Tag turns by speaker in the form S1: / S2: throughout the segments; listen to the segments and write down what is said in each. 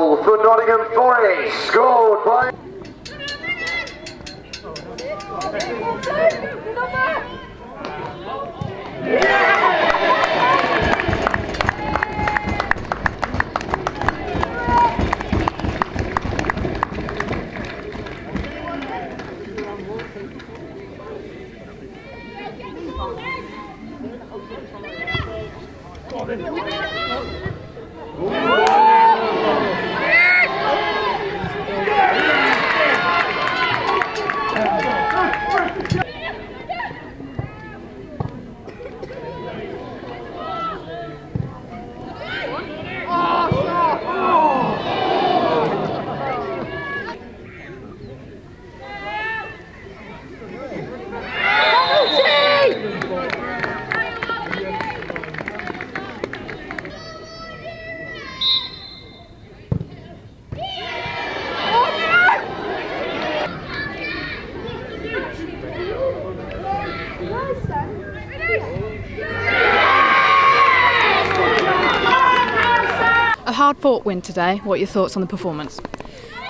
S1: goal for Nottingham Forest, scored by...
S2: A hard-fought win today. What are your thoughts on the performance?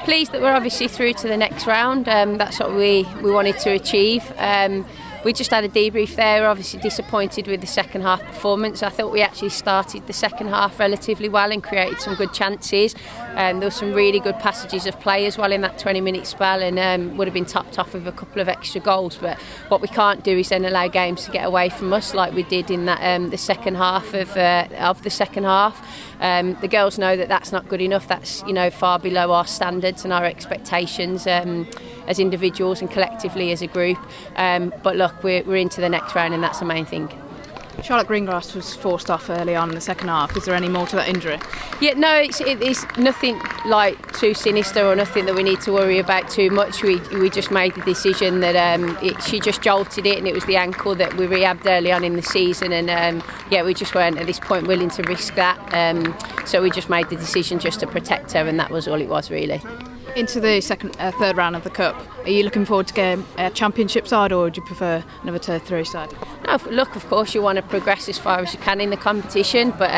S3: Pleased that we're obviously through to the next round. That's what we wanted to achieve. We just had a debrief there. We're obviously disappointed with the second half performance. I thought we actually started the second half relatively well and created some good chances. There were some really good passages of play as well in that 20-minute spell, and would have been topped off with a couple of extra goals. But what we can't do is then allow games to get away from us like we did in that the second half of the second half. The girls know that that's not good enough. That's far below our standards and our expectations as individuals and collectively as a group. But look, we're into the next round, and that's the main thing.
S2: Charlotte Greengrass was forced off early on in the second half. Is there any more to that injury?
S3: Yeah, no, it's nothing like too sinister or nothing that we need to worry about too much. We just made the decision that she just jolted it, and it was the ankle that we rehabbed early on in the season, and we just weren't at this point willing to risk that. So we just made the decision just to protect her, and that was all it was really.
S2: Into the third round of the Cup, are you looking forward to getting a championship side, or would you prefer another tier 3 side?
S3: No, look, of course you want to progress as far as you can in the competition, but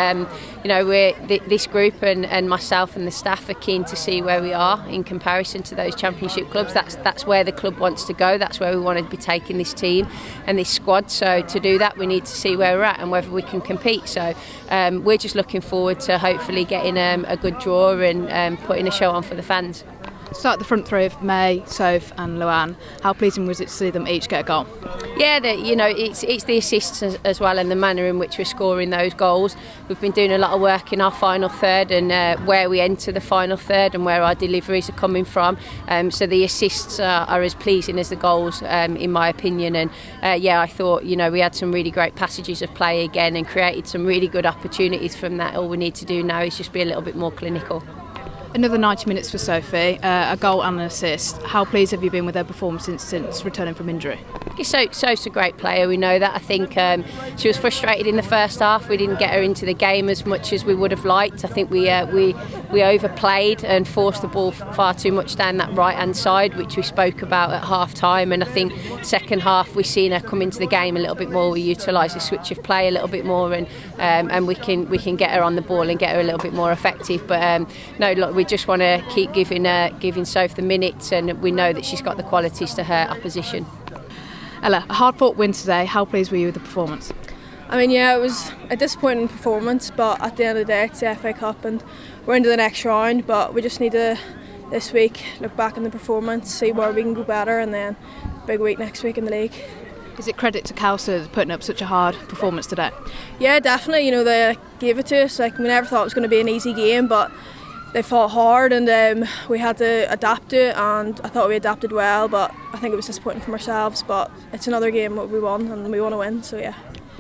S3: this group and myself and the staff are keen to see where we are in comparison to those championship clubs. That's where the club wants to go. That's where we want to be taking this team and this squad. So to do that, we need to see where we're at and whether we can compete. So we're just looking forward to hopefully getting a good draw and putting a show on for the fans.
S2: Start the front three of May, Soph and Luann. How pleasing was it to see them each get a goal?
S3: Yeah, it's the assists as well, and the manner in which we're scoring those goals. We've been doing a lot of work in our final third and where we enter the final third and where our deliveries are coming from. So the assists are as pleasing as the goals, in my opinion. And I thought we had some really great passages of play again and created some really good opportunities from that. All we need to do now is just be a little bit more clinical.
S2: Another 90 minutes for Sophie, a goal and an assist. How pleased have you been with her performance since returning from injury?
S3: Soph's a great player, we know that. I think she was frustrated in the first half. We didn't get her into the game as much as we would have liked. I think we overplayed and forced the ball far too much down that right-hand side, which we spoke about at half-time. And I think second half we've seen her come into the game a little bit more. We utilise the switch of play a little bit more, and we can get her on the ball and get her a little bit more effective. But no, look, we just want to keep giving Soph the minutes, and we know that she's got the qualities to her opposition.
S2: Ella, a hard-fought win today. How pleased were you with the performance?
S4: I mean, it was a disappointing performance, but at the end of the day, it's the FA Cup and we're into the next round. But we just need to, this week, look back on the performance, see where we can go better, and then big week next week in the league.
S2: Is it credit to Khalsa putting up such a hard performance today?
S4: Yeah, definitely. they gave it to us. We never thought it was going to be an easy game, but they fought hard, and we had to adapt to it, and I thought we adapted well, but I think it was disappointing from ourselves. But it's another game that we won, and we want to win, so yeah.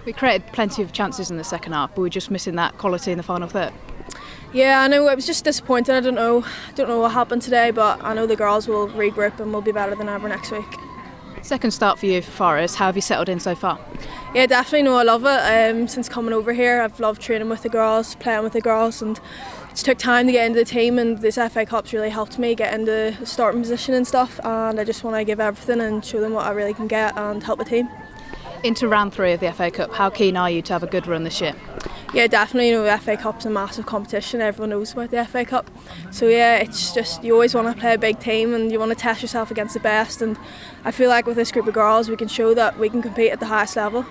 S2: We created plenty of chances in the second half, but we were just missing that quality in the final third.
S4: Yeah, I know, it was just disappointing. I don't know what happened today, but I know the girls will regroup and we'll be better than ever next week.
S2: Second start for you for Forest. How have you settled in so far?
S4: Yeah, definitely. No, I love it. Since coming over here, I've loved training with the girls, playing with the girls, and it took time to get into the team, and this FA Cup's really helped me get into the starting position and stuff, and I just want to give everything and show them what I really can get and help the team.
S2: Into round 3 of the FA Cup, how keen are you to have a good run this year?
S4: Yeah, definitely. You know, the FA Cup's a massive competition. Everyone knows about the FA Cup. So yeah, it's just you always want to play a big team and you want to test yourself against the best. And I feel like with this group of girls, we can show that we can compete at the highest level.